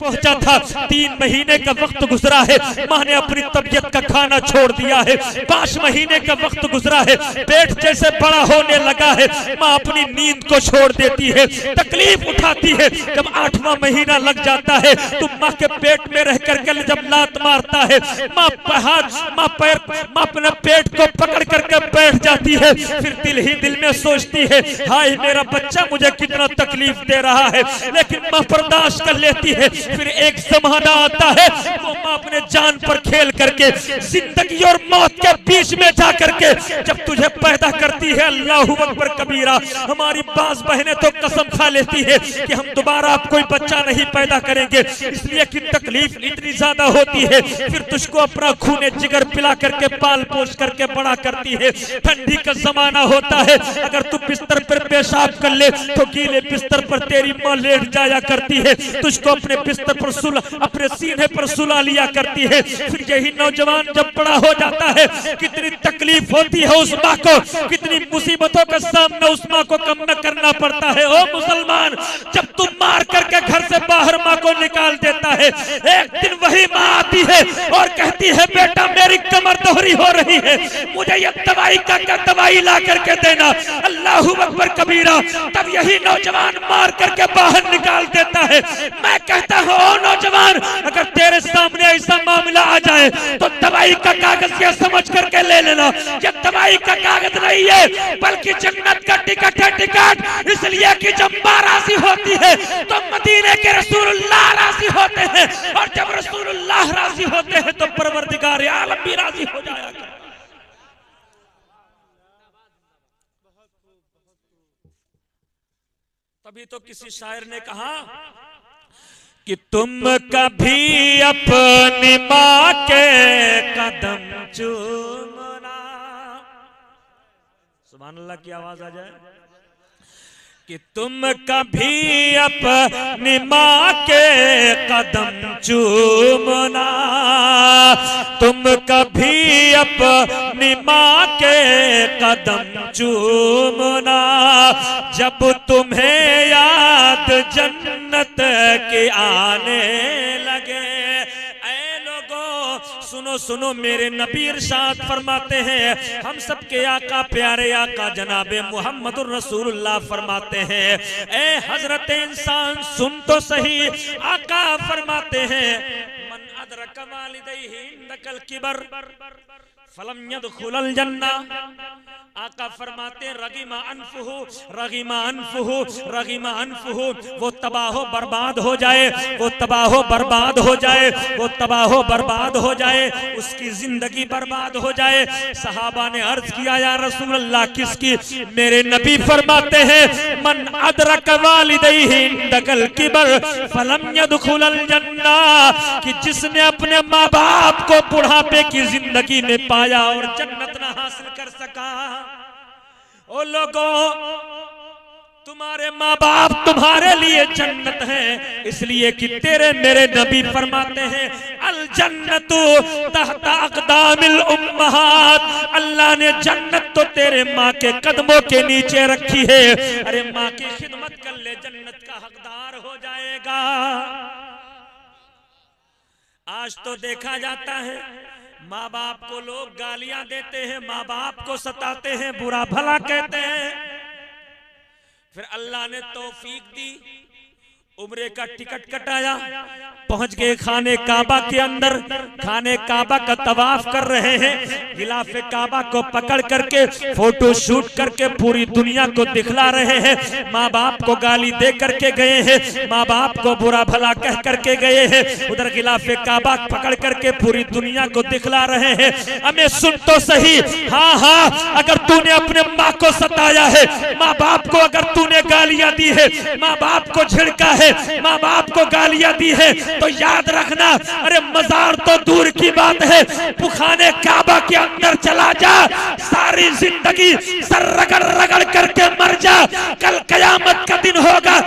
پہنچا تھا، 3 مہینے کا وقت گزرا ہے، ماں نے اپنی طبیعت کا کھانا چھوڑ دیا ہے، 5 مہینے کا وقت گزرا ہے، پیٹ جیسے بڑا ہونے لگا ہے، ماں اپنی نیند کو چھوڑ دیتی ہے، تکلیف اٹھاتی ہے۔ جب 8واں مہینہ لگ جاتا ہے تو ماں کے پیٹ میں رہ کر کے جب لات مارتا ہے، ماں اپنے پیٹ کو پکڑ کر کے بیٹھ جاتی ہے، پھر دل ہی دل میں سوچتی ہے ہائے میرا بچہ مجھے کتنا تکلیف دے رہا ہے، لیکن ماں برداشت کر لیتی ہے۔ پھر ایک زمانہ آتا ہے وہ ماں اپنے جان پر کھیل کر کے زندگی اور موت کے بیچ میں جا کر کے جب تجھے پیدا کرتی ہے، اللہ اکبر کبیرہ، ہماری بعض بہنیں تو قسم کھا لیتی ہے کہ ہم دوبارہ اب کوئی بچہ نہیں پیدا کریں گے، اس لیے کہ تکلیف اتنی زیادہ ہوتی ہے۔ پھر تجھ کو اپنا خون جگر پلا کر کے پال پوش کر کے بڑا کرتی ہے۔ ٹھنڈی کا زمانہ ہوتا ہے، اگر تو بستر پر پیشاب کر لے تو گیلے بستر پر تیری ماں لیٹ جایا کرتی ہے، تجھ کو اپنے بستر پر اپنے سینے پر سلا لیا کرتی ہے۔ پھر یہی نوجوان جب بڑا ہو جاتا ہے، کتنی تکلیف ہوتی ہے اس ماں کو، کتنی مصیبتوں کا سامنا اس ماں کو کم نہ کرنا پڑتا ہے۔ او مسلمان، جب تم مار کر کے گھر سے باہر ماں کو نکال دیتا ہے، ایک دن وہی ماں آتی ہے اور کہتی ہے بیٹا میری کمر دوہری ہو رہی ہے، مجھے یہ دوائی کا دوائی لا کر کے دینا، اللہ اکبر کبیرہ۔ تب یہی نوجوان مار کر کے باہر نکال دیتا ہے۔ میں کہتا ہوں او نوجوان، اگر تیرے سامنے ایسا معاملہ آ جائے تو دوائی کا کاغذ یہ سمجھ کر کے لے لینا، یہ دوائی کا کاغذ نہیں ہے بلکہ جنت کا ٹکٹ ہے۔ ٹکٹ اس لیے کہ جب ماں راضی ہوتی ہے تو مدینے کے رسول اللہ راضی ہوتے ہیں، اور جب رسول اللہ راضی ہوتے ہیں تو پروردگار عالم بھی راضی ہو جایا کرتا ہے۔ تبھی تو کسی شاعر نے کہا کہ تم کبھی اپنی ماں کے قدم چومنا، سبحان اللہ کی آواز آ جائے، کہ تم کبھی اپنی ماں کے قدم چومنا، تم کبھی اپنی ماں کے قدم چومنا، جب تمہیں یاد جنت کی آنے لگے۔ اے لوگو سنو سنو، میرے نبی ارشاد فرماتے ہیں، ہم سب کے آقا پیارے آقا جناب محمد الرسول اللہ فرماتے ہیں، اے حضرت انسان سن تو صحیح، آقا فرماتے ہیں من ادرک والدیہ عندک الکبر فلم يدخل الجنہ۔ آقا فرماتے ہیں رغم انفہ رغم انفہ رغم انفہ، وہ تباہ و برباد ہو جائے، وہ تباہ و برباد ہو جائے، وہ تباہ و برباد ہو جائے، اس کی زندگی برباد ہو جائے۔ صحابہ نے عرض کیا یا رسول اللہ کس کی؟ میرے نبی فرماتے ہیں من ادرک والدیہ عندک الکبر فلم يدخل الجنہ، کہ جس نے اپنے ماں باپ کو بڑھاپے کی زندگی میں پایا اور جنت نہ حاصل کر سکا۔ او لوگوں، تمہارے ماں باپ تمہارے لیے جنت ہے، اس لیے کہ تیرے میرے نبی فرماتے ہیں الجنت تحت اقدام الامہات، اللہ نے جنت تو تیرے ماں کے قدموں کے نیچے رکھی ہے۔ ارے ماں کی خدمت کر لے، جنت کا حقدار ہو جائے گا۔ آج تو دیکھا جاتا ہے ماں باپ کو لوگ گالیاں دیتے ہیں، ماں باپ کو ستاتے ہیں، برا بھلا کہتے ہیں۔ پھر اللہ نے توفیق دی، عمرے کا ٹکٹ کٹایا، پہنچ گئے خانے کعبہ کے اندر، خانے کعبہ کا طواف کر رہے ہیں، غلاف کعبہ کو پکڑ کر کے فوٹو شوٹ کر کے پوری دنیا کو دکھلا رہے ہیں۔ ماں باپ کو گالی دے کر کے گئے ہیں، ماں باپ کو برا بھلا کہہ کر کے گئے ہیں، ادھر غلاف کعبہ پکڑ کر کے پوری دنیا کو دکھلا رہے ہیں۔ ہمیں سن تو صحیح، ہاں ہاں، اگر تو نے اپنے ماں کو ستایا ہے، ماں باپ کو اگر تو نے گالیاں دی ہے، ماں باپ کو جھڑکا ہے، ماں باپ کو گالیاں دی ہے، تو یاد رکھنا، ارے مزار تو دور کی بات ہے، خانے کعبہ کے اندر چلا جا، ساری زندگی سر رگڑ رگڑ کر کے مر جا، کل قیامت کا دن ہوگا،